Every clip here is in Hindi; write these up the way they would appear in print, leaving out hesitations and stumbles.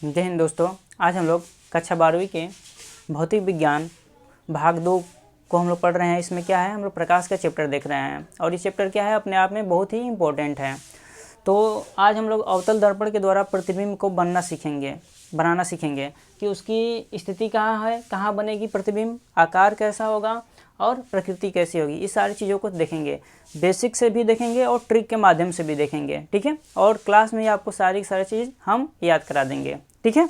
जय हिंद दोस्तों। आज हम लोग कक्षा 12वीं के भौतिक विज्ञान भाग 2 को हम लोग पढ़ रहे हैं। इसमें क्या है, हम लोग प्रकाश का चैप्टर देख रहे हैं और ये चैप्टर क्या है, अपने आप में बहुत ही इम्पोर्टेंट है। तो आज हम लोग अवतल दर्पण के द्वारा प्रतिबिंब को बनाना सीखेंगे कि उसकी स्थिति कहाँ है, कहाँ बनेगी प्रतिबिंब, आकार कैसा होगा और प्रकृति कैसी होगी। इस सारी चीज़ों को देखेंगे, बेसिक से भी देखेंगे और ट्रिक के माध्यम से भी देखेंगे, ठीक है। और क्लास में ही आपको सारी चीज़ हम याद करा देंगे, ठीक है।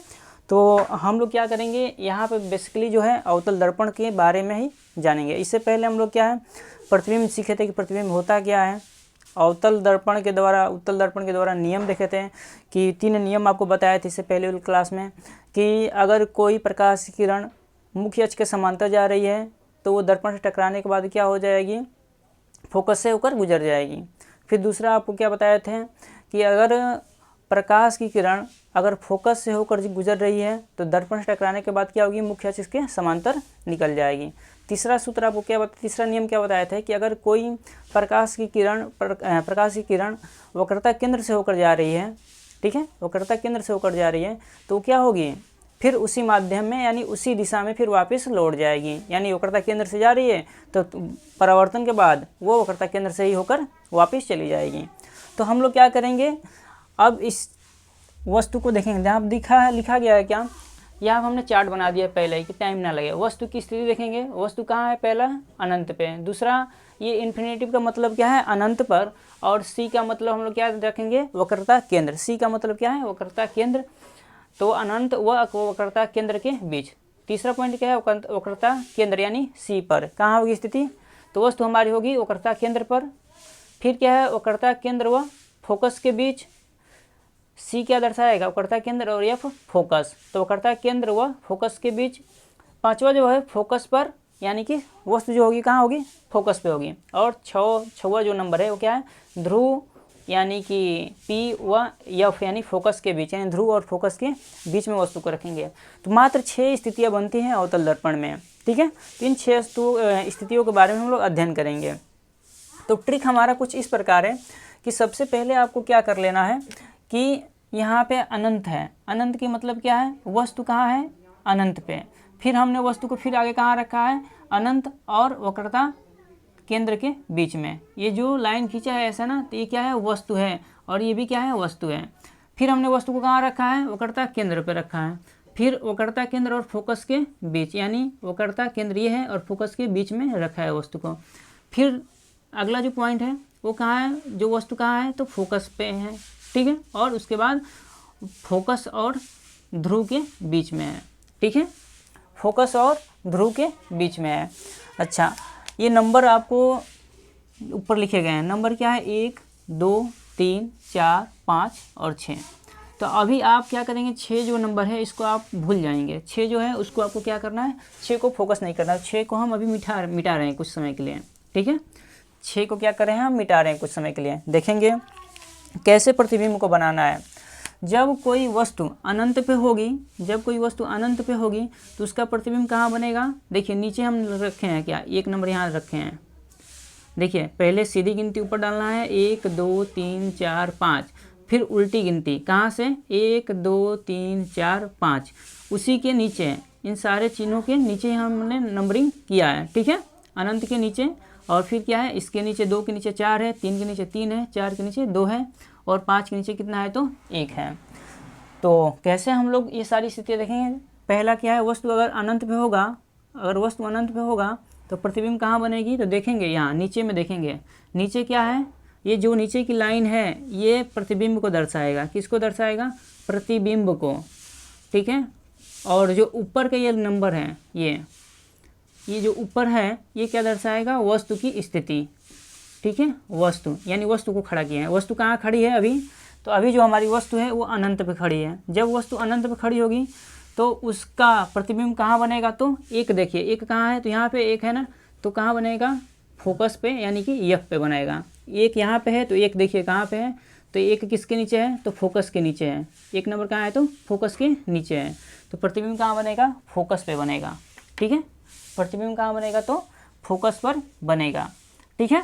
तो हम लोग क्या करेंगे, यहाँ पे बेसिकली जो है अवतल दर्पण के बारे में ही जानेंगे। इससे पहले हम लोग क्या है, प्रतिबिंब सीखे थे कि प्रतिबिंब होता क्या है। उत्तल दर्पण के द्वारा नियम देखे थे कि 3 नियम आपको बताए थे इससे पहले वाली क्लास में, कि अगर कोई प्रकाश की किरण मुख्य अक्ष के समांतर जा रही है तो वो दर्पण से टकराने के बाद क्या हो जाएगी, फोकस से होकर गुजर जाएगी। फिर दूसरा आपको क्या बताए थे कि अगर प्रकाश की किरण अगर फोकस से होकर गुजर रही है तो दर्पण से टकराने के बाद क्या होगी, मुख्य अक्ष के समांतर निकल जाएगी। तीसरा सूत्र आपको तीसरा नियम क्या बताया था कि अगर कोई प्रकाश की किरण वक्रता केंद्र से होकर जा रही है, ठीक है, वक्रता केंद्र से होकर जा रही है तो क्या होगी, फिर उसी माध्यम में यानी उसी दिशा में फिर वापस लौट जाएगी। यानी वक्रता केंद्र से जा रही है तो परावर्तन के बाद वो वक्रता केंद्र से ही होकर वापस चली जाएगी। तो हम लोग क्या करेंगे, अब इस वस्तु को देखेंगे। जहाँ लिखा गया है क्या, यहाँ हमने चार्ट बना दिया पहले ही कि टाइम ना लगे। वस्तु की स्थिति देखेंगे, वस्तु कहाँ है, पहला अनंत पे, दूसरा ये इन्फिनेटिव का मतलब क्या है, अनंत पर, और सी का मतलब हम लोग क्या रखेंगे, वक्रता केंद्र। सी का मतलब क्या है, वक्रता केंद्र, तो अनंत व वक्रता केंद्र के बीच। तीसरा पॉइंट क्या है, वक्रता केंद्र यानी सी पर कहाँ होगी स्थिति, तो वस्तु हमारी होगी वक्रता केंद्र पर। फिर क्या है, वक्रता केंद्र व फोकस के बीच। सी क्या दर्शाएगा, वक्रता केंद्र और एफ फोकस, तो वक्रता केंद्र व फोकस के बीच। पांचवा जो है फोकस पर, यानी कि वस्तु जो होगी कहाँ होगी, फोकस पे होगी। और छवा जो नंबर है वो क्या है, ध्रुव, यानी कि पी व एफ यानी फोकस के बीच, यानी ध्रुव और फोकस के बीच में वस्तु को रखेंगे। तो मात्र 6 स्थितियाँ बनती हैं अवतल दर्पण में, ठीक है। तो इन 6 स्थितियों के बारे में हम लोग अध्ययन करेंगे। तो ट्रिक हमारा कुछ इस प्रकार है कि सबसे पहले आपको क्या कर लेना है कि यहाँ पे अनंत है, अनंत की मतलब क्या है, वस्तु कहाँ है, अनंत पे। फिर हमने वस्तु को फिर आगे कहाँ रखा है, अनंत और वक्रता केंद्र के बीच में। ये जो लाइन खींचा है ऐसा ना, तो ये क्या है, वस्तु है, और ये भी क्या है, वस्तु है। फिर हमने वस्तु को कहाँ रखा है, वक्रता केंद्र पे रखा है। फिर वक्रता केंद्र और फोकस के बीच, यानी वक्रता केंद्र ये है और फोकस के बीच में रखा है वस्तु को। फिर अगला जो पॉइंट है वो कहाँ है, जो वस्तु कहाँ है, तो फोकस पे है, ठीक है। और उसके बाद फोकस और ध्रुव के बीच में है, ठीक है, फोकस और ध्रुव के बीच में है। अच्छा, ये नंबर आपको ऊपर लिखे गए हैं। नंबर क्या है, 1 2 3 4 5 और 6। तो अभी आप क्या करेंगे, 6 जो नंबर है इसको आप भूल जाएंगे। 6 जो है उसको आपको क्या करना है, 6 को फोकस नहीं करना। 6 को हम अभी मिटा रहे हैं कुछ समय के लिए, ठीक है। 6 को क्या कर रहे हैं, हम मिटा रहे हैं कुछ समय के लिए। देखेंगे कैसे प्रतिबिंब को बनाना है। जब कोई वस्तु अनंत पे होगी, तो उसका प्रतिबिंब कहाँ बनेगा। देखिए नीचे हम रखे हैं क्या, 1 नंबर यहाँ रखे हैं। देखिए पहले सीधी गिनती ऊपर डालना है, 1 2 3 4 5। फिर उल्टी गिनती कहाँ से, 1 2 3 4 5। उसी के नीचे, इन सारे चिन्हों के नीचे हमने नंबरिंग किया है, ठीक है, अनंत के नीचे। और फिर क्या है, इसके नीचे 2 के नीचे 4 है, 3 के नीचे 3 है, 4 के नीचे 2 है, और 5 के नीचे कितना है, तो 1 है। तो कैसे हम लोग ये सारी स्थितियाँ देखेंगे। पहला क्या है, वस्तु अगर वस्तु अनंत पे होगा तो प्रतिबिंब कहाँ बनेगी, तो देखेंगे यहाँ नीचे में देखेंगे। नीचे क्या है, ये जो नीचे की लाइन है ये प्रतिबिंब को दर्शाएगा। किसको दर्शाएगा, प्रतिबिंब को, ठीक है। और जो ऊपर का ये नंबर है, ये जो ऊपर है ये क्या दर्शाएगा, वस्तु की स्थिति, ठीक है। वस्तु यानी वस्तु को खड़ा किया है। वस्तु कहाँ खड़ी है अभी, तो अभी जो हमारी वस्तु है वो अनंत पे खड़ी है। जब वस्तु अनंत पे खड़ी होगी तो उसका प्रतिबिंब कहाँ बनेगा, तो 1। देखिए 1 कहाँ है, तो यहाँ पे 1 है ना, तो कहाँ बनेगा, फोकस पे यानी कि एफ पे बनाएगा। 1 यहाँ पे है तो 1 देखिए कहाँ पे है, तो 1 किसके नीचे है, तो फोकस के नीचे है। 1 नंबर कहाँ है, तो फोकस के नीचे है। तो प्रतिबिंब कहाँ बनेगा, फोकस पे बनेगा, ठीक है। प्रतिबिंब कहाँ बनेगा, तो फोकस पर बनेगा, ठीक है।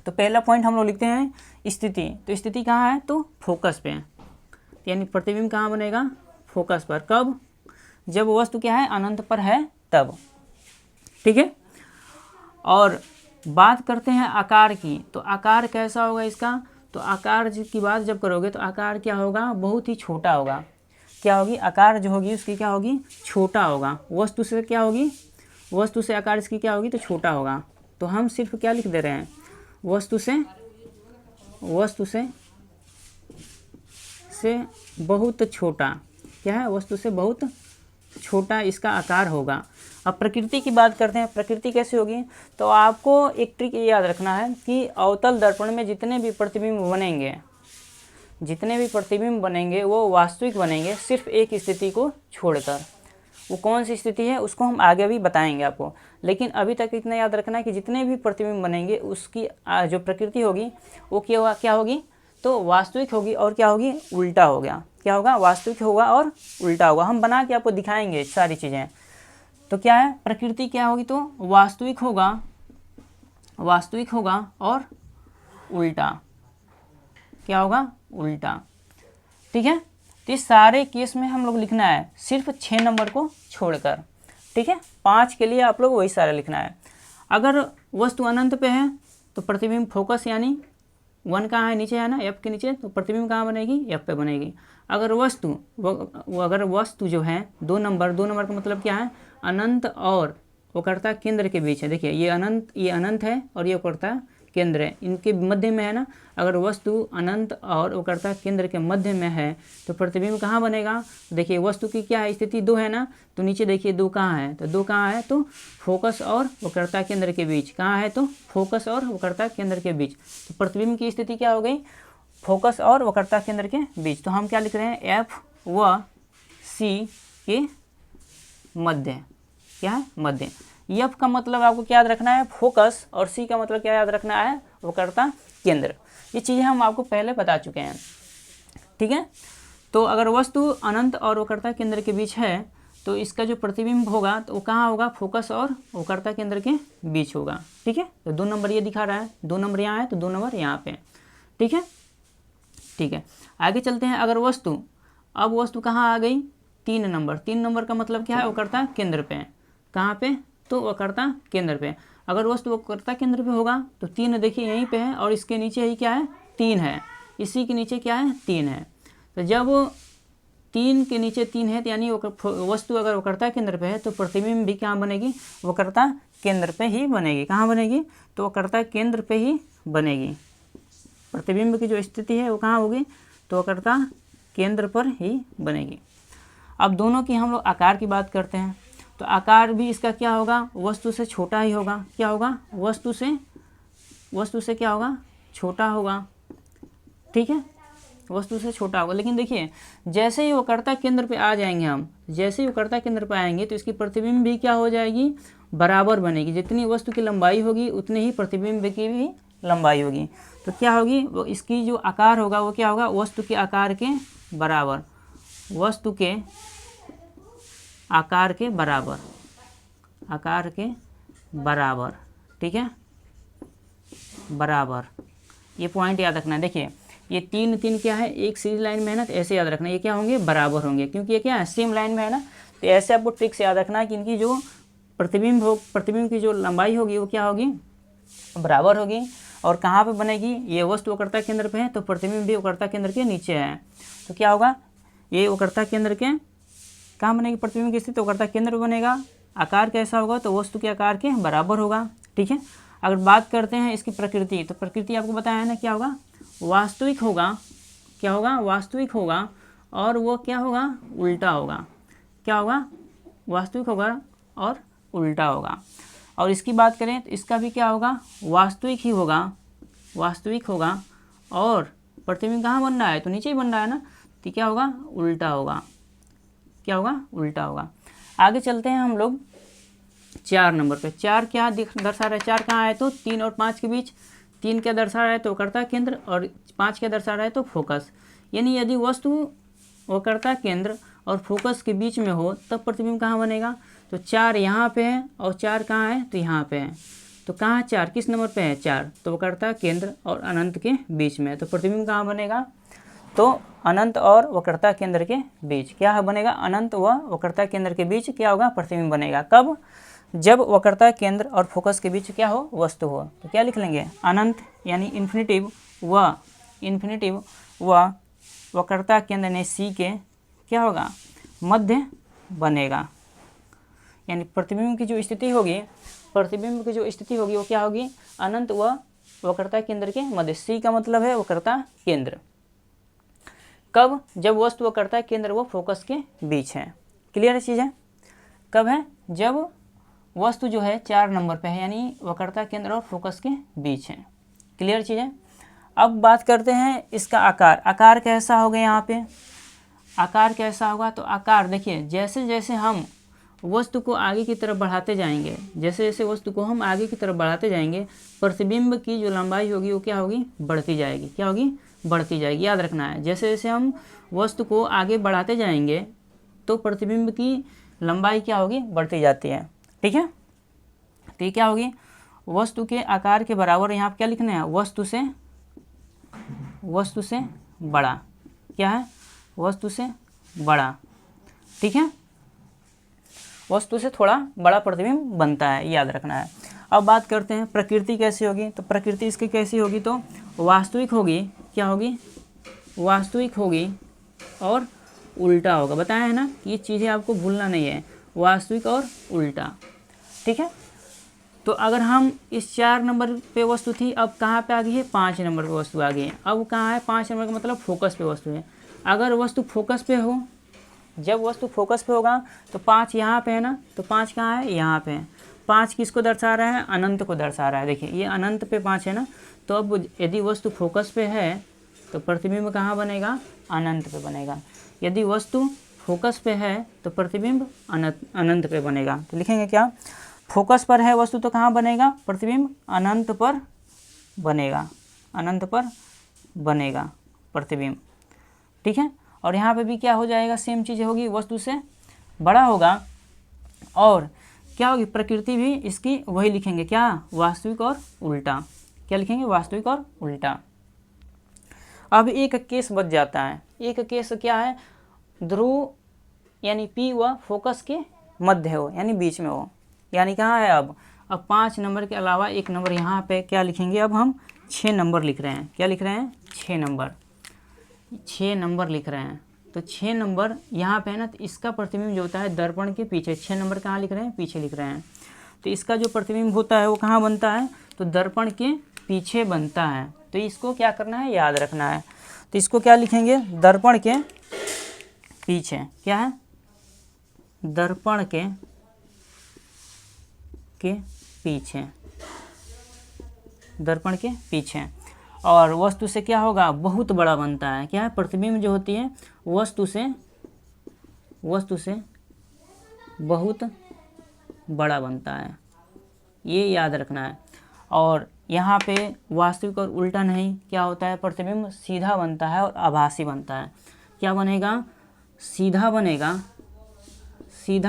तो पहला पॉइंट हम लोग लिखते हैं स्थिति। तो स्थिति कहाँ है, तो फोकस पे, यानी प्रतिबिंब कहाँ बनेगा, फोकस पर। कब? जब वस्तु क्या है, अनंत पर है तब। ठीक है। और बात करते हैं आकार की, तो आकार कैसा होगा इसका? तो आकार की बात जब करोगे तो आकार क्या होगा, बहुत ही छोटा होगा। क्या होगी? आकार जो होगी उसकी क्या होगी, छोटा होगा। वस्तु से क्या होगी, वस्तु से आकार इसकी क्या होगी, तो छोटा होगा। तो हम सिर्फ क्या लिख दे रहे हैं, वस्तु से बहुत छोटा। क्या है? वस्तु से बहुत छोटा इसका आकार होगा। अब प्रकृति की बात करते हैं, प्रकृति कैसे होगी? तो आपको एक ट्रिक ये याद रखना है कि अवतल दर्पण में जितने भी प्रतिबिंब बनेंगे वो वास्तविक बनेंगे, सिर्फ एक स्थिति को छोड़कर। वो कौन सी स्थिति है उसको हम आगे भी बताएंगे आपको, लेकिन अभी तक इतना याद रखना है कि जितने भी प्रतिबिंब बनेंगे उसकी जो प्रकृति होगी वो क्या होगी, तो वास्तविक होगी। और क्या होगी, उल्टा हो गया। क्या होगा, वास्तविक होगा और उल्टा होगा। हम बना के आपको दिखाएंगे सारी चीज़ें। तो क्या है, प्रकृति क्या होगी, तो वास्तविक होगा और उल्टा। क्या होगा, उल्टा। ठीक है। तो इस सारे केस में हम लोग लिखना है सिर्फ 6 नंबर को छोड़कर। ठीक है। 5 के लिए आप लोग वही सारा लिखना है। अगर वस्तु अनंत पे है तो प्रतिबिंब फोकस यानी 1 कहाँ है, नीचे है ना, F के नीचे, तो प्रतिबिंब कहाँ बनेगी, F पे बनेगी। अगर वस्तु जो है 2 नंबर का मतलब क्या है, अनंत और वक्रता केंद्र के बीच है। देखिए ये अनंत है और ये वक्रता केंद्र है, इनके मध्य में है ना। अगर वस्तु अनंत और वक्रता केंद्र के मध्य में है तो प्रतिबिंब कहाँ बनेगा? देखिए वस्तु की क्या है, स्थिति 2 है ना, तो नीचे देखिए 2 कहाँ है, तो 2 कहाँ है, तो फोकस और वक्रता केंद्र के बीच। कहाँ है, तो फोकस और वक्रता केंद्र के बीच। तो प्रतिबिंब की स्थिति क्या हो गई, फोकस और वक्रता केंद्र के बीच। तो हम क्या लिख रहे हैं, F व C के मध्य। क्या है, मध्य। F का मतलब आपको क्या याद रखना है, फोकस, और C का मतलब क्या याद रखना है, वक्रता केंद्र। ये चीज़ें हम आपको पहले बता चुके हैं। ठीक है। तो अगर वस्तु अनंत और वक्रता केंद्र के बीच है तो इसका जो प्रतिबिंब होगा तो वो कहाँ होगा, फोकस और वक्रता केंद्र के बीच होगा। ठीक है। तो 2 नंबर ये दिखा रहा है, 2 नंबर यहाँ है तो 2 नंबर यहाँ पे। ठीक है। ठीक है, आगे चलते हैं। अगर अब वस्तु कहाँ आ गई, 3 नंबर। 3 नंबर का मतलब क्या है, वक्रता केंद्र पे। कहाँ पे, तो वक्रता केंद्र पे। अगर वस्तु वक्रता केंद्र पे होगा तो 3 देखिए यहीं पे है और इसके नीचे ही क्या है, 3 है। इसी के नीचे क्या है, 3 है। तो जब 3 के नीचे 3 है तो यानी वस्तु अगर वक्रता केंद्र पे है तो प्रतिबिंब भी कहाँ बनेगी, वक्रता केंद्र पे ही बनेगी। कहाँ बनेगी, तो वक्रता केंद्र पे ही बनेगी। प्रतिबिंब की जो स्थिति है वो कहाँ होगी, तो वक्रता केंद्र पर ही बनेगी। अब दोनों की हम लोग आकार की बात करते हैं। तो आकार भी इसका क्या होगा, वस्तु से छोटा ही होगा। क्या होगा, वस्तु से क्या होगा, छोटा होगा। ठीक है, वस्तु से छोटा होगा। लेकिन देखिए जैसे ही वक्रता केंद्र पे आ जाएंगे हम, जैसे ही वक्रता केंद्र पे आएंगे तो इसकी प्रतिबिंब भी क्या हो जाएगी, बराबर बनेगी। जितनी वस्तु की लंबाई होगी उतनी ही प्रतिबिंब की भी लंबाई होगी। तो क्या होगी, वो इसकी जो आकार होगा वो क्या होगा, वस्तु के आकार के बराबर। वस्तु के आकार के बराबर, आकार के बराबर। ठीक है, बराबर। ये पॉइंट याद रखना है। देखिए ये 3 क्या है, एक सीधी लाइन में है ना, तो ऐसे याद रखना है। ये क्या होंगे, बराबर होंगे, क्योंकि ये क्या है, सेम लाइन में है ना। तो ऐसे आपको ट्रिक से याद रखना है कि इनकी जो प्रतिबिंब की जो लंबाई होगी वो क्या होगी, बराबर होगी। और कहाँ पे बनेगी, ये वस्तु वक्रता केंद्र पे है तो प्रतिबिंब भी वक्रता केंद्र के नीचे है। तो क्या होगा, ये वक्रता केंद्र के कहाँ बनेगी, प्रतिबिंब की स्थिति वक्रता केंद्र पे बनेगा। आकार कैसा होगा, तो वस्तु के आकार के बराबर होगा। ठीक है। अगर बात करते हैं इसकी प्रकृति, तो प्रकृति आपको बताया है ना, क्या होगा, वास्तविक होगा। क्या होगा, वास्तविक होगा। और वो क्या होगा, उल्टा होगा। क्या होगा, वास्तविक होगा और उल्टा होगा। और इसकी बात करें तो इसका भी क्या होगा, वास्तविक ही होगा, वास्तविक होगा। और प्रतिबिंब कहाँ बन रहा है, तो नीचे ही बन रहा है ना, तो क्या होगा, उल्टा होगा। क्या होगा, उल्टा होगा। आगे चलते हैं हम लोग 4 नंबर पे। 4 क्या दर्शा रहा है, 4 कहाँ है, तो 3 और 5 के बीच। 3 क्या दर्शा रहा है, तो वक्रता केंद्र, और 5 क्या दर्शा रहा है, तो फोकस। यानी यदि वस्तु वक्रता केंद्र और फोकस के बीच में हो तब प्रतिबिंब कहाँ बनेगा, तो 4 यहाँ पे है और 4 कहाँ है, तो यहाँ पे है। तो कहाँ 4 किस नंबर पे है, 4, तो वक्रता केंद्र और अनंत के बीच में है। तो प्रतिबिंब कहाँ बनेगा, तो अनंत और वक्रता केंद्र के बीच क्या बनेगा, अनंत व वक्रता केंद्र के बीच क्या होगा, प्रतिबिंब बनेगा। कब, जब वक्रता केंद्र और फोकस के बीच क्या हो, वस्तु हो। तो क्या लिख लेंगे, अनंत यानी इन्फिनिटिव व वक्रता केंद्र यानी सी के क्या होगा, मध्य बनेगा। यानी प्रतिबिंब की जो स्थिति होगी, प्रतिबिंब की जो स्थिति होगी वो क्या होगी, अनंत व वक्रता केंद्र के मध्य। सी का मतलब है वक्रता केंद्र। कब, जब वस्तु वक्रता केंद्र व फोकस के बीच है। क्लियर है चीज़ है। कब है, जब वस्तु जो है 4 नंबर पे है, यानी वक्रता केंद्र और फोकस के बीच है। क्लियर चीज़ है। अब बात करते हैं इसका आकार। आकार कैसा होगा, यहाँ पे आकार कैसा होगा, तो आकार देखिए, जैसे जैसे हम वस्तु को आगे की तरफ बढ़ाते जाएंगे, जैसे जैसे वस्तु को हम आगे की तरफ बढ़ाते जाएंगे, प्रतिबिंब की जो लंबाई होगी वो क्या होगी, बढ़ती जाएगी। क्या होगी, बढ़ती जाएगी। याद रखना है, जैसे जैसे हम वस्तु को आगे बढ़ाते जाएंगे तो प्रतिबिंब की लंबाई क्या होगी, बढ़ती जाती है। ठीक है। तो ये क्या होगी, वस्तु के आकार के बराबर। यहाँ क्या लिखना है, वस्तु से बड़ा। क्या है, वस्तु से बड़ा। ठीक है, वस्तु से थोड़ा बड़ा प्रतिबिंब बनता है, याद रखना है। अब बात करते हैं प्रकृति कैसी होगी। तो प्रकृति इसकी कैसी होगी, तो वास्तविक होगी। क्या होगी, वास्तविक होगी और उल्टा होगा। बताया है ना, ये चीज़ें आपको भूलना नहीं है, वास्तविक और उल्टा। ठीक है। तो अगर हम इस 4 नंबर पे वस्तु थी, अब कहाँ पे आ गई है, 5 नंबर पे वस्तु आ गई है। अब कहाँ है, 5 नंबर का मतलब फोकस पे वस्तु है। अगर वस्तु फोकस पे हो, जब वस्तु फोकस पे होगा तो 5 यहाँ पे है ना, तो 5 कहाँ है, यहाँ पे है। 5 किसको दर्शा रहा है, अनंत को दर्शा रहा है। देखिए ये अनंत पे 5 है ना, तो अब यदि वस्तु फोकस पे है तो प्रतिबिंब कहाँ बनेगा, अनंत पे बनेगा। यदि वस्तु फोकस पे है तो प्रतिबिंब अनंत पे बनेगा। तो लिखेंगे क्या, फोकस पर है वस्तु तो कहाँ बनेगा, प्रतिबिंब अनंत पर बनेगा, अनंत पर बनेगा प्रतिबिंब। ठीक है। और यहाँ पे भी क्या हो जाएगा, सेम चीज़ होगी, वस्तु से बड़ा होगा और क्या होगी, प्रकृति भी इसकी वही लिखेंगे। क्या, वास्तविक और उल्टा। क्या लिखेंगे, वास्तविक और उल्टा। अब एक केस बच जाता है। एक केस क्या है, ध्रुव यानी P व फोकस के मध्य हो, यानी बीच में हो। यानी कहाँ है, अब 5 नंबर के अलावा एक नंबर यहाँ पे क्या लिखेंगे, अब हम 6 नंबर लिख रहे हैं। क्या लिख रहे हैं, 6 नंबर लिख रहे हैं। तो 6 नंबर यहाँ पे है ना, तो इसका प्रतिबिंब जो होता है दर्पण के पीछे। 6 नंबर कहाँ लिख रहे हैं, पीछे लिख रहे हैं। तो इसका जो प्रतिबिंब होता है वो कहाँ बनता है, तो दर्पण के पीछे बनता है। तो इसको क्या करना है, याद रखना है। तो इसको क्या लिखेंगे, दर्पण के पीछे। क्या है, दर्पण के पीछे, दर्पण के पीछे। और वस्तु से क्या होगा, बहुत बड़ा बनता है। क्या है, प्रतिबिंब जो होती है वस्तु से बहुत बड़ा बनता है, ये याद रखना है। और यहाँ पे वास्तविक और उल्टा नहीं, क्या होता है, प्रतिबिंब सीधा बनता है और आभासी बनता है। क्या बनेगा, सीधा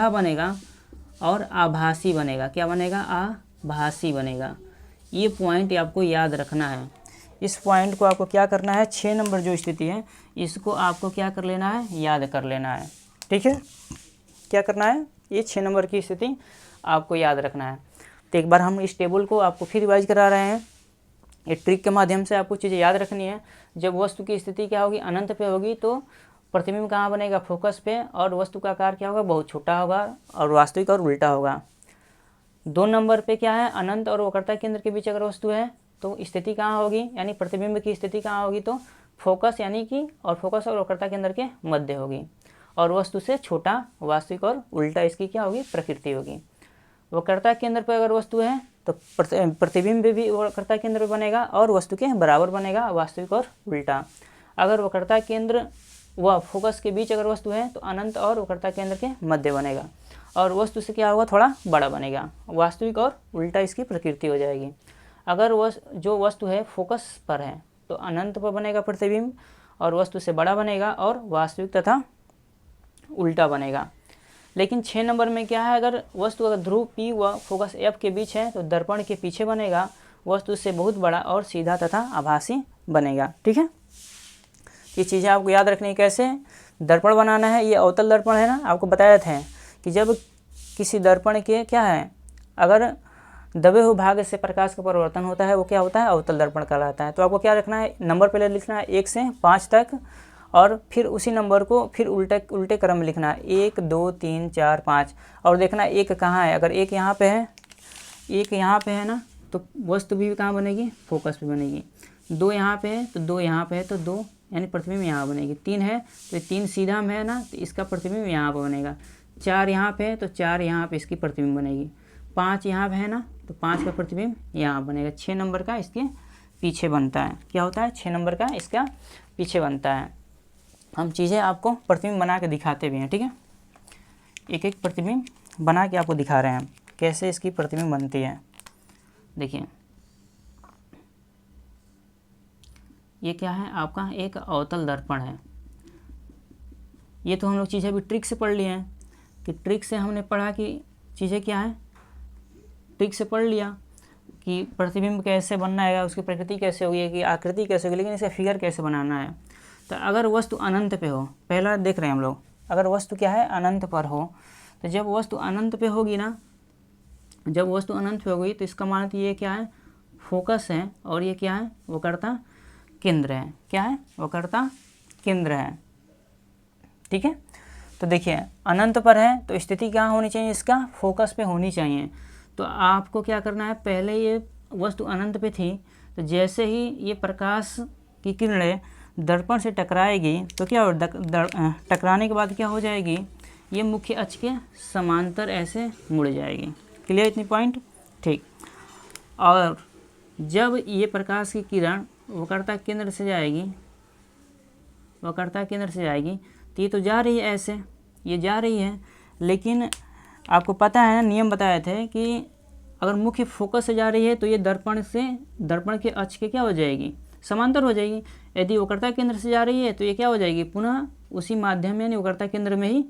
बनेगा और आभासी बनेगा। क्या बनेगा, आभासी बनेगा। ये पॉइंट आपको याद रखना है। इस पॉइंट को आपको क्या करना है, 6 नंबर जो स्थिति है इसको आपको क्या कर लेना है, याद कर लेना है। ठीक है, क्या करना है, ये 6 नंबर की स्थिति आपको याद रखना है। तो एक बार हम इस टेबल को आपको फिर रिवाइज करा रहे हैं। ये ट्रिक के माध्यम से आपको चीज़ें याद रखनी है। जब वस्तु की स्थिति क्या होगी, अनंत पे होगी, तो प्रतिबिंब कहाँ बनेगा, फोकस पे, और वस्तु का आकार क्या होगा, बहुत छोटा होगा, और वास्तविक और उल्टा होगा। 2 नंबर पे क्या है, अनंत और वक्रता केंद्र के बीच अगर वस्तु है तो स्थिति कहाँ होगी, यानी प्रतिबिंब की स्थिति कहाँ होगी, तो फोकस यानी कि, और फोकस और वक्रता केंद्र के मध्य होगी। और वस्तु से छोटा, वास्तविक और उल्टा इसकी क्या होगी, प्रकृति होगी। वक्रता केंद्र पर अगर वस्तु है तो प्रतिबिंब भी वक्रता केंद्र पर बनेगा और वस्तु के बराबर बनेगा, वास्तविक और उल्टा। अगर वक्रता केंद्र व फोकस के बीच अगर वस्तु है तो अनंत और वक्रता केंद्र के मध्य बनेगा, और वस्तु से क्या होगा, थोड़ा बड़ा बनेगा, वास्तविक और उल्टा इसकी प्रकृति हो जाएगी। अगर जो वस्तु है फोकस पर है तो अनंत पर बनेगा प्रतिबिंब, और वस्तु से बड़ा बनेगा और वास्तविक तथा उल्टा बनेगा। लेकिन 6 नंबर में क्या है, अगर वस्तु अगर ध्रुव P व फोकस F के बीच है तो दर्पण के पीछे बनेगा, वस्तु से बहुत बड़ा और सीधा तथा आभासी बनेगा। ठीक है, ये चीज़ें आपको याद रखनी है। कैसे दर्पण बनाना है, ये अवतल दर्पण है ना, आपको बताया था कि जब किसी दर्पण के क्या है, अगर दबे हुए भाग से प्रकाश का परिवर्तन होता है वो क्या होता है, अवतल दर्पण कहलाता है। तो आपको क्या रखना है, नंबर पहले लिखना है 1 से 5 तक, और फिर उसी नंबर को फिर उल्टे क्रम में लिखना है, 1 2 3 4 5, और देखना एक कहाँ है। अगर एक यहाँ पे है, एक यहाँ पे है ना, तो वस्तु भी कहाँ बनेगी, फोकस पे बनेगी। 2 यहाँ पे है तो 2 यहाँ पे है तो 2 यानी प्रतिबिंब यहाँ बनेगी। 3 है तो 3 सीधा में है ना, तो इसका प्रतिबिंब यहाँ पर बनेगा। 4 यहाँ पे है तो 4 यहाँ पे इसकी प्रतिबिंब बनेगी। 5 यहाँ पे है ना, तो 5 का प्रतिबिंब यहाँ बनेगा। 6 नंबर का इसके पीछे बनता है। क्या होता है, 6 नंबर का इसका पीछे बनता है। हम चीज़ें आपको प्रतिबिंब बना के दिखाते भी हैं, ठीक है। एक एक प्रतिबिंब बना के आपको दिखा रहे हैं कैसे इसकी प्रतिबिंब बनती है। देखिए ये क्या है, आपका एक अवतल दर्पण है। ये तो हम लोग चीज़ें अभी ट्रिक से पढ़ लिए हैं कि ट्रिक से हमने पढ़ा कि चीज़ें क्या है, ट्रिक से पढ़ लिया कि प्रतिबिंब कैसे बनना है, उसकी प्रकृति कैसे होगी, कि आकृति कैसे होगी, लेकिन इसका फिगर कैसे बनाना है। तो अगर वस्तु अनंत पे हो, पहला देख रहे हैं हम लोग, अगर वस्तु क्या है अनंत पर हो, तो जब वस्तु अनंत पे होगी ना, जब वस्तु अनंत पे होगी तो इसका मतलब ये क्या है, फोकस है, और ये क्या है, वक्रता केंद्र है। क्या है, वक्रता केंद्र है, ठीक है। तो देखिए अनंत पर है तो स्थिति क्या होनी चाहिए, इसका फोकस पे होनी चाहिए। तो आपको क्या करना है, पहले ये वस्तु अनंत पे थी, तो जैसे ही ये प्रकाश की किरणें दर्पण से टकराएगी तो क्या हो, टकराने के बाद क्या हो जाएगी, ये मुख्य अक्ष के समांतर ऐसे मुड़ जाएगी। क्लियर इतनी पॉइंट, ठीक। और जब ये प्रकाश की किरण वक्रता केंद्र से जाएगी, वक्रता केंद्र से जाएगी, तो ये तो जा रही है ऐसे, ये जा रही है, लेकिन आपको पता है नियम बताए थे कि अगर मुख्य फोकस से जा रही है तो ये दर्पण के अक्ष के क्या हो जाएगी, समांतर हो जाएगी। यदि वक्रता केंद्र से जा रही है तो ये क्या हो जाएगी, पुनः उसी माध्यम यानी वक्रता केंद्र में ही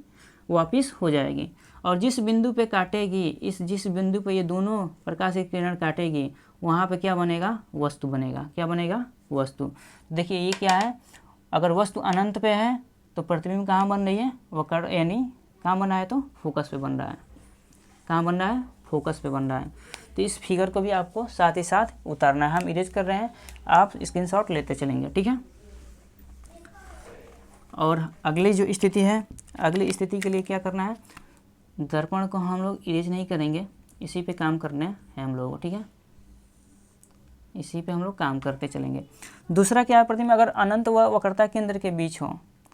वापिस हो जाएगी। और जिस बिंदु पे काटेगी, जिस बिंदु पे ये दोनों प्रकाश की किरण काटेगी, वहाँ पे क्या बनेगा, वस्तु बनेगा। क्या बनेगा, वस्तु। देखिए ये क्या है, अगर वस्तु अनंत पे है तो प्रतिबिंब कहाँ बन रही है, वक्र यानी कहाँ बन रहा है, तो फोकस पे बन रहा है। कहाँ बन रहा है, फोकस पे बन रहा है। तो इस फिगर को भी आपको साथ ही साथ उतारना है। हम इरेज कर रहे हैं, आप स्क्रीनशॉट लेते चलेंगे, ठीक है। और अगली जो स्थिति है, अगली स्थिति के लिए क्या करना है, दर्पण को हम लोग इरेज नहीं करेंगे, इसी पे काम करने हैं हम लोगों को, ठीक है। इसी पे हम लोग काम करते चलेंगे। दूसरा क्या है, प्रतिबिंब अगर अनंत व वक्रता केंद्र के बीच हो,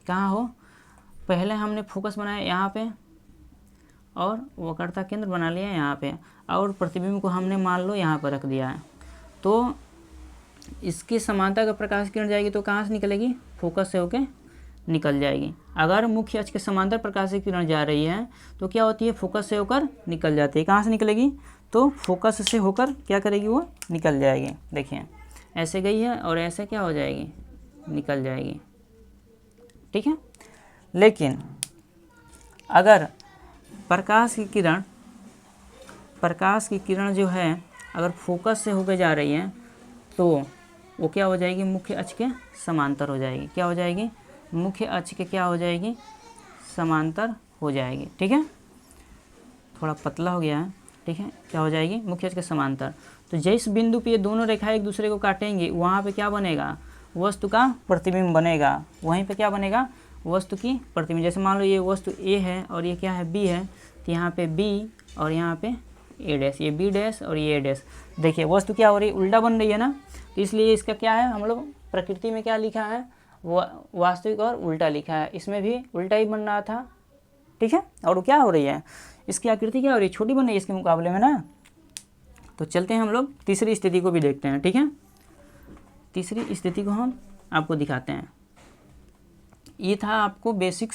कहाँ हो, पहले हमने फोकस बनाया यहाँ पे और वक्रता केंद्र बना लिया यहाँ पे, और प्रतिबिंब को हमने मान लो यहाँ पर रख दिया है, तो इसके समांतर का प्रकाश किरण जाएगी तो कहाँ से निकलेगी, फोकस से होके निकल जाएगी। अगर मुख्य अक्ष के समांतर प्रकाश की किरण जा रही है तो क्या होती है, फोकस से होकर निकल जाती है। कहाँ से निकलेगी, तो फोकस से होकर क्या करेगी, वो निकल जाएगी। देखिए ऐसे गई है और ऐसे क्या हो जाएगी, निकल जाएगी, ठीक है। लेकिन अगर प्रकाश की किरण जो है अगर फोकस से होकर जा रही है तो वो क्या हो जाएगी, मुख्य अक्ष के समांतर हो जाएगी। क्या हो जाएगी, मुख्य अक्ष के क्या हो जाएगी, समांतर हो जाएगी, ठीक है। थोड़ा पतला हो गया है, ठीक है। क्या हो जाएगी, मुख्य अक्ष के समांतर। तो जिस बिंदु पे ये दोनों रेखाएं एक दूसरे को काटेंगी, वहाँ पे क्या बनेगा, वस्तु का प्रतिबिंब बनेगा। वहीं पे क्या बनेगा, वस्तु की प्रतिबिंब। जैसे मान लो ये वस्तु ए है और ये क्या है, बी है, तो यहाँ पे बी और यहाँ पे ए डैश, ये बी डैश और ये ए डैश। देखिए वस्तु क्या हो रही है, उल्टा बन रही है ना, तो इसलिए इसका क्या है, हम लोग प्रकृति में क्या लिखा है, वास्तविक और उल्टा लिखा है। इसमें भी उल्टा ही बन रहा था, ठीक है। और क्या हो रही है, इसकी आकृति क्या हो रही है, छोटी बन रही है इसके मुकाबले में ना। तो चलते हैं हम लोग तीसरी स्थिति को भी देखते हैं, ठीक है। तीसरी स्थिति को हम आपको दिखाते हैं। ये था आपको बेसिक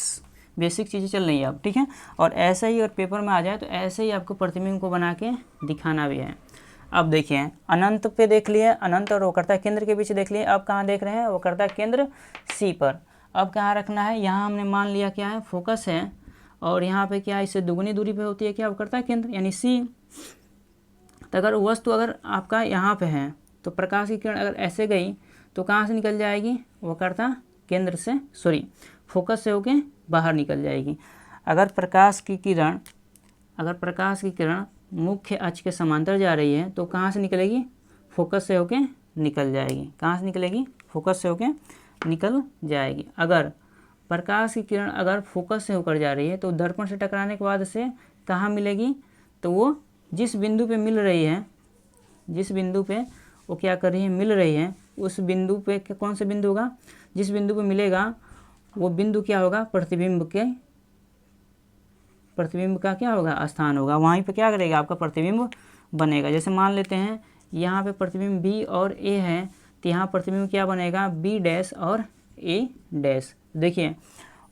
चीज़ें चल रही है अब, ठीक है। और ऐसा ही अगर पेपर में आ जाए तो ऐसे ही आपको प्रतिबिंब को बना के दिखाना भी है। अब देखिए अनंत पे देख लिए, अनंत और वक्रता केंद्र के बीच देख लिए। अब कहाँ देख रहे हैं, वक्रता केंद्र सी पर। अब कहाँ रखना है, यहाँ हमने मान लिया क्या है, फोकस है, और यहाँ पे क्या है, इससे दुगनी दूरी पे होती है क्या, वक्रता केंद्र यानी सी। तो अगर वस्तु अगर आपका यहाँ पे है तो प्रकाश की किरण अगर ऐसे गई तो कहाँ से निकल जाएगी, वक्रता केंद्र से फोकस से होके बाहर निकल जाएगी। अगर प्रकाश की किरण मुख्य अक्ष के समांतर जा रही है तो कहाँ से निकलेगी? फोकस से होके निकल जाएगी। कहाँ से निकलेगी? फोकस से होके निकल जाएगी। अगर प्रकाश की किरण अगर फोकस से होकर जा रही है तो दर्पण से टकराने के बाद से कहाँ मिलेगी? तो वो जिस बिंदु पे मिल रही है, जिस बिंदु पे वो क्या कर रही है, मिल रही है, उस बिंदु पे कौन सा बिंदु होगा? जिस बिंदु पे मिलेगा वो बिंदु क्या होगा? प्रतिबिंब का क्या होगा? स्थान होगा। वहीं पे क्या करेगा? आपका प्रतिबिंब बनेगा। जैसे मान लेते हैं यहाँ पे प्रतिबिंब बी और ए है, तो यहाँ प्रतिबिंब क्या बनेगा? बी डैश और ए डैश। देखिए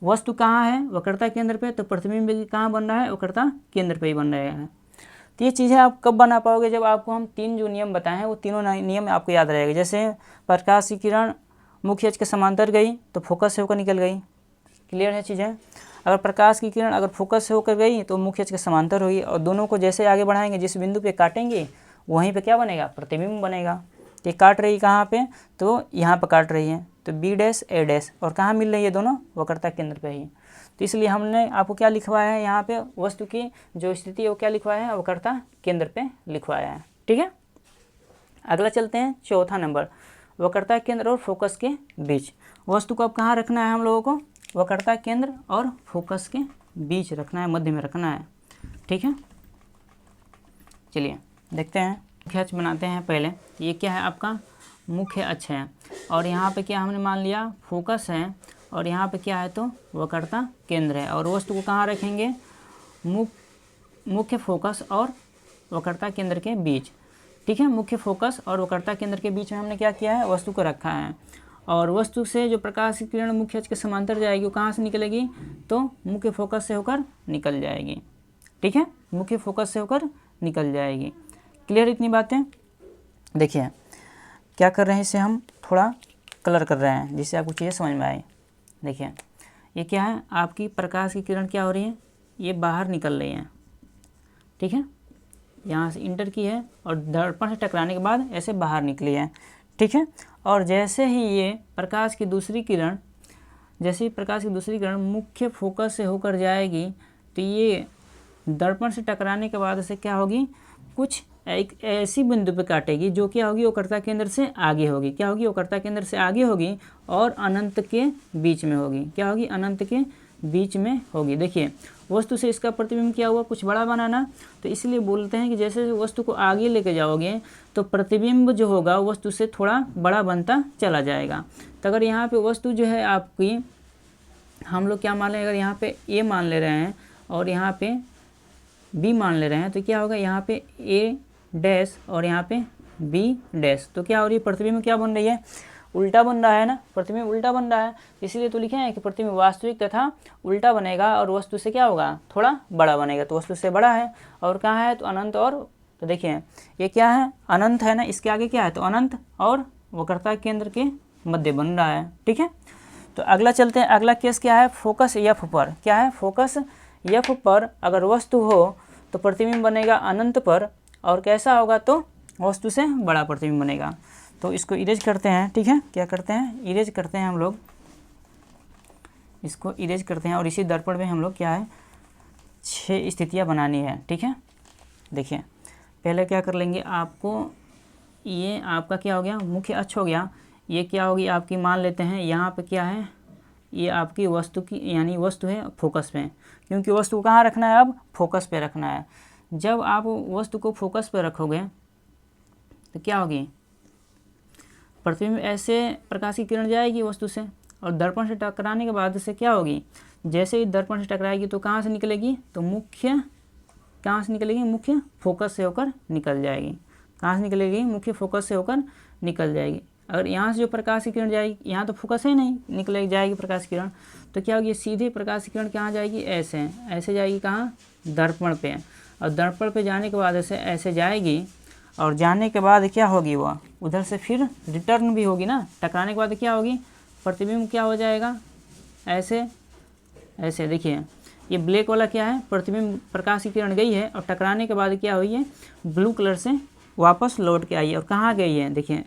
वस्तु कहाँ है? वक्रता केंद्र पे, तो प्रतिबिंब भी कहाँ बन रहा है? वक्रता केंद्र पे ही बन रहा है। तो ये चीज़ें आप कब बना पाओगे? जब आपको हम 3 जो नियम बताए हैं वो तीनों नियम आपको याद रहेगा। जैसे प्रकाश की किरण मुख्य अक्ष के समांतर गई तो फोकस से होकर निकल गई। क्लियर है चीज़ें? अगर प्रकाश की किरण अगर फोकस से होकर गई तो मुख्य अक्ष के समांतर होगी, और दोनों को जैसे आगे बढ़ाएंगे, जिस बिंदु पे काटेंगे वहीं पे क्या बनेगा? प्रतिबिंब बनेगा। ये काट रही कहाँ पे? तो यहाँ पे काट रही है, तो बी डैश ए डैश, और कहाँ मिल रही है? दोनों वक्रता केंद्र पे ही। तो इसलिए हमने आपको क्या लिखवाया है यहाँ पे? वस्तु की जो स्थिति है वो क्या लिखवाया है? वक्रता केंद्र पे लिखवाया है। ठीक है, अगला चलते हैं चौथा नंबर, वक्रता केंद्र और फोकस के बीच। वस्तु को अब कहाँ रखना है हम लोगों को? वक्रता केंद्र और फोकस के बीच रखना है, मध्य में रखना है। ठीक है, चलिए देखते हैं। मुख्य अक्ष बनाते हैं पहले। ये क्या है? आपका मुख्य अक्ष है, और यहाँ पे क्या हमने मान लिया? फोकस है, और यहाँ पे क्या है? तो वक्रता केंद्र है। और वस्तु को कहाँ रखेंगे? मुख्य फोकस और वक्रता केंद्र के बीच। ठीक है, मुख्य फोकस और वक्रता केंद्र के बीच में हमने क्या किया है? वस्तु को रखा है। और वस्तु से जो प्रकाश की किरण मुख्य अक्ष के समांतर जाएगी वो कहाँ से निकलेगी? तो मुख्य फोकस से होकर निकल जाएगी। ठीक है, मुख्य फोकस से होकर निकल जाएगी। क्लियर इतनी बातें? देखिए क्या कर रहे हैं, इसे हम थोड़ा कलर कर रहे हैं जिससे आपको चीज़ें समझ में आए। देखिए ये क्या है? आपकी प्रकाश की किरण क्या हो रही है? ये बाहर निकल रही है। ठीक है, यहाँ से इंटर की है और दर्पण से टकराने के बाद ऐसे बाहर निकली है। ठीक है, और जैसे ही ये प्रकाश की दूसरी किरण मुख्य फोकस से होकर जाएगी तो ये दर्पण से टकराने के बाद से क्या होगी? कुछ एक ऐसी बिंदु पे काटेगी जो क्या होगी? वक्रता केंद्र से आगे होगी। क्या होगी? वक्रता केंद्र से आगे होगी और अनंत के बीच में होगी। क्या होगी? अनंत के बीच में होगी। देखिए वस्तु से इसका प्रतिबिंब क्या हुआ? कुछ बड़ा बनाना। तो इसलिए बोलते हैं कि जैसे वस्तु को आगे लेके जाओगे तो प्रतिबिंब जो होगा वस्तु से थोड़ा बड़ा बनता चला जाएगा। तो अगर यहाँ पे वस्तु जो है आपकी, हम लोग क्या मान लें? अगर यहाँ पे ए मान ले रहे हैं और यहाँ पे बी मान ले रहे हैं तो क्या होगा? यहाँ पे ए डैश और यहाँ पे बी डैश, तो क्या हो रही है? प्रतिबिंब क्या बन रही है? उल्टा बन रहा है ना, प्रतिबिंब उल्टा बन रहा है। इसीलिए तो लिखे हैं कि प्रतिबिंब वास्तविक तथा उल्टा बनेगा और वस्तु से क्या होगा? थोड़ा बड़ा बनेगा। तो वस्तु से बड़ा है और कहाँ है? तो अनंत और, तो देखिए ये क्या है? अनंत है ना, इसके आगे क्या है? तो अनंत और वक्रता केंद्र के मध्य बन रहा है। ठीक है, तो अगला चलते हैं। अगला केस क्या है? फोकस एफ पर। क्या है? फोकस एफ पर अगर वस्तु हो तो प्रतिबिंब बनेगा अनंत पर, और कैसा होगा? तो वस्तु से बड़ा प्रतिबिंब बनेगा। तो इसको इरेज करते हैं। ठीक है, क्या करते हैं? इरेज करते हैं हम लोग, इसको इरेज करते हैं। और इसी दर्पण में हम लोग क्या है? 6 स्थितियां बनानी है। ठीक है, देखिए पहले क्या कर लेंगे? आपको ये आपका क्या हो गया? मुख्य अक्ष हो गया। ये क्या होगी आपकी? मान लेते हैं यहाँ पे क्या है? ये आपकी वस्तु की, यानी वस्तु है फोकस पे, क्योंकि वस्तु को कहाँ रखना है? अब फोकस पे रखना है। जब आप वस्तु को फोकस पे रखोगे तो क्या होगी? प्रतिबिंब ऐसे प्रकाश की किरण जाएगी वस्तु से, और दर्पण से टकराने के बाद से क्या होगी? जैसे ही दर्पण से टकराएगी तो कहाँ से निकलेगी? तो कहाँ से निकलेगी? मुख्य फोकस से होकर निकल जाएगी। कहाँ से निकलेगी? मुख्य फोकस से होकर निकल जाएगी। अगर यहाँ से जो प्रकाश की किरण जाएगी, यहाँ तो फोकस है नहीं, निकल जाएगी प्रकाश की किरण, तो क्या होगी? सीधे प्रकाश की किरण कहाँ जाएगी? ऐसे जाएगी। कहाँ? दर्पण पे। और दर्पण पे जाने के बाद ऐसे जाएगी, और जाने के बाद क्या होगी? वह उधर से फिर रिटर्न भी होगी ना। टकराने के बाद क्या होगी? प्रतिबिंब क्या हो जाएगा? ऐसे देखिए ये ब्लैक वाला क्या है? प्रतिबिंब प्रकाश की किरण गई है और टकराने के बाद क्या हुई है? ब्लू कलर से वापस लौट के आई है। और कहाँ गई है? देखिए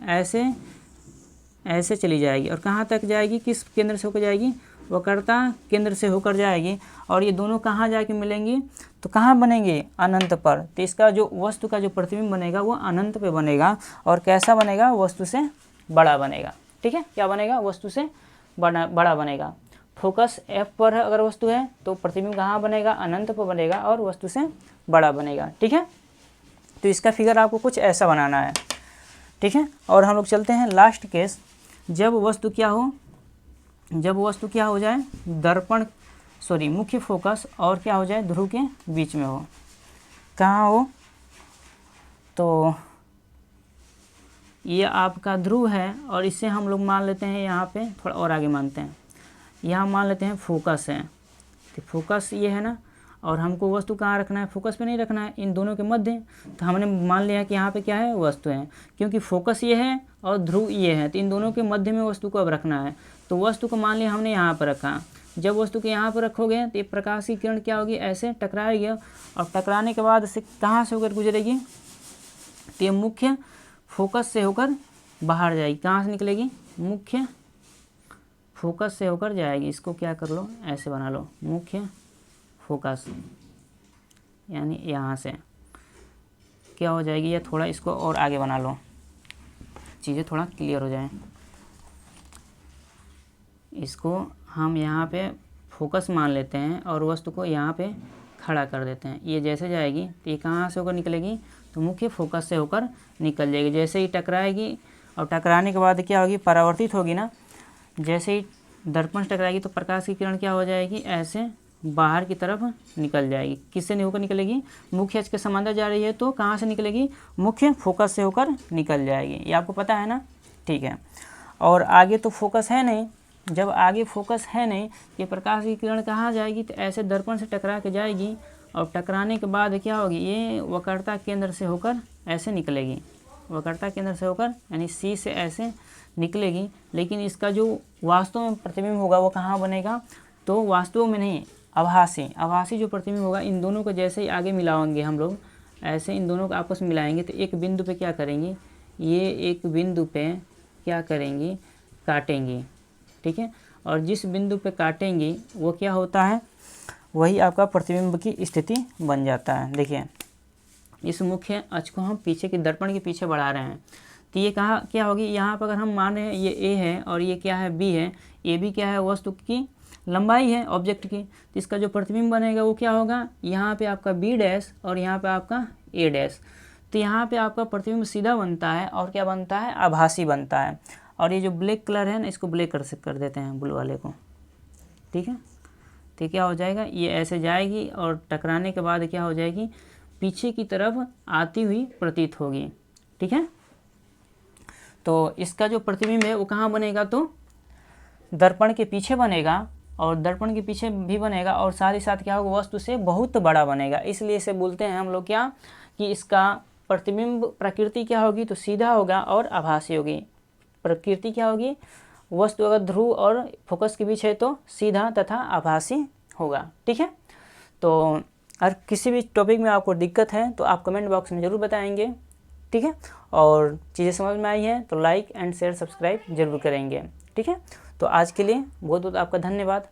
ऐसे चली जाएगी और कहाँ तक जाएगी, किस केंद्र से होकर जाएगी, वक्रता केंद्र से होकर जाएगी। और ये दोनों कहाँ जाके मिलेंगी, तो कहाँ बनेंगे, अनंत पर। तो इसका जो वस्तु का जो प्रतिबिंब बनेगा वो अनंत पे बनेगा और कैसा बनेगा, वस्तु से बड़ा बनेगा। ठीक है, क्या बनेगा, वस्तु से बड़ा बनेगा। फोकस F पर अगर वस्तु है तो प्रतिबिंब कहाँ बनेगा, अनंत पर बनेगा और वस्तु से बड़ा बनेगा। ठीक है, तो इसका फिगर आपको कुछ ऐसा बनाना है। ठीक है, और हम लोग चलते हैं लास्ट केस, जब वस्तु क्या हो जाए, मुख्य फोकस और क्या हो जाए, ध्रुव के बीच में हो। कहाँ हो, तो ये आपका ध्रुव है और इससे हम लोग मान लेते हैं, यहाँ पे थोड़ा और आगे मानते हैं, यहाँ मान लेते हैं फोकस है। तो फोकस ये है ना, और हमको वस्तु कहाँ रखना है, फोकस पे नहीं रखना है, इन दोनों के मध्य। तो हमने मान लिया कि यहाँ पे क्या है, वस्तु है, क्योंकि फोकस ये है और ध्रुव ये है, तो इन दोनों के मध्य में वस्तु को अब रखना है। तो वस्तु को मान लिया हमने यहाँ पर रखा। जब वस्तु को यहाँ पर रखोगे तो ये प्रकाश की किरण क्या होगी, ऐसे टकराएगी और टकराने के बाद से कहाँ से होकर गुजरेगी, तो ये मुख्य फोकस से होकर बाहर जाएगी। कहाँ से निकलेगी, मुख्य फोकस से होकर जाएगी। इसको क्या कर लो, ऐसे बना लो, मुख्य फोकस, यानी यहाँ से क्या हो जाएगी, या थोड़ा इसको और आगे बना लो, चीज़ें थोड़ा क्लियर हो जाएं। इसको हम यहाँ पे फोकस मान लेते हैं और वस्तु को यहाँ पे खड़ा कर देते हैं। ये जैसे जाएगी तो ये कहाँ से होकर निकलेगी, तो मुख्य फोकस से होकर निकल जाएगी। जैसे ही टकराएगी और टकराने के बाद क्या होगी, परावर्तित होगी ना। जैसे ही दर्पण से टकराएगी तो प्रकाश की किरण क्या हो जाएगी, ऐसे बाहर की तरफ निकल जाएगी। किससे होकर निकलेगी, मुख्य अक्ष के समांतर जा रही है तो कहाँ से निकलेगी, मुख्य फोकस से होकर निकल जाएगी। ये आपको पता है ना। ठीक है, और आगे तो फोकस है नहीं। जब आगे फोकस है नहीं, ये प्रकाश की किरण कहाँ जाएगी, तो ऐसे दर्पण से टकरा के जाएगी और टकराने के बाद क्या होगी, ये वक्रता केंद्र से होकर ऐसे निकलेगी। वक्रता केंद्र से होकर यानी सी से ऐसे निकलेगी। लेकिन इसका जो वास्तव में प्रतिबिंब होगा वो कहाँ बनेगा, तो वास्तव में नहीं, आभासी जो प्रतिबिंब होगा, इन दोनों को जैसे ही आगे मिलाएंगे हम लोग, ऐसे इन दोनों को आपस में मिलाएंगे तो एक बिंदु पे क्या करेंगी, ये एक बिंदु पे क्या करेंगी, काटेंगी। ठीक है, और जिस बिंदु पे काटेंगी वो क्या होता है, वही आपका प्रतिबिंब की स्थिति बन जाता है। देखिए, इस मुख्य अक्ष को हम पीछे के दर्पण के पीछे बढ़ा रहे हैं, तो ये कहाँ क्या होगी, यहाँ पर अगर हम मान रहे हैं ये ए है और ये क्या है, बी है। ए बी क्या है, वस्तु की लंबाई है, ऑब्जेक्ट की। तो इसका जो प्रतिबिंब बनेगा वो क्या होगा, यहाँ पे आपका बी डैश और यहाँ पे आपका ए डैश। तो यहाँ पे आपका प्रतिबिंब सीधा बनता है और क्या बनता है, आभासी बनता है। और ये जो ब्लैक कलर है ना, इसको ब्लैक कर देते हैं, ब्लू वाले को। ठीक है, तो क्या हो जाएगा, ये ऐसे जाएगी और टकराने के बाद क्या हो जाएगी, पीछे की तरफ आती हुई प्रतीत होगी। ठीक है, तो इसका जो प्रतिबिंब है वो कहाँ बनेगा, तो दर्पण के पीछे बनेगा, और दर्पण के पीछे भी बनेगा और साथ ही साथ क्या होगा, वस्तु से बहुत बड़ा बनेगा। इसलिए इसे बोलते हैं हम लोग क्या, कि इसका प्रतिबिंब प्रकृति क्या होगी, तो सीधा होगा और आभासी होगी। प्रकृति क्या होगी, वस्तु अगर ध्रुव और फोकस के बीच है तो सीधा तथा आभासी होगा। ठीक है, तो अगर किसी भी टॉपिक में आपको दिक्कत है तो आप कमेंट बॉक्स में ज़रूर बताएंगे। ठीक है, और चीज़ें समझ में आई हैं तो लाइक एंड शेयर सब्सक्राइब जरूर करेंगे। ठीक है, तो आज के लिए बहुत बहुत आपका धन्यवाद।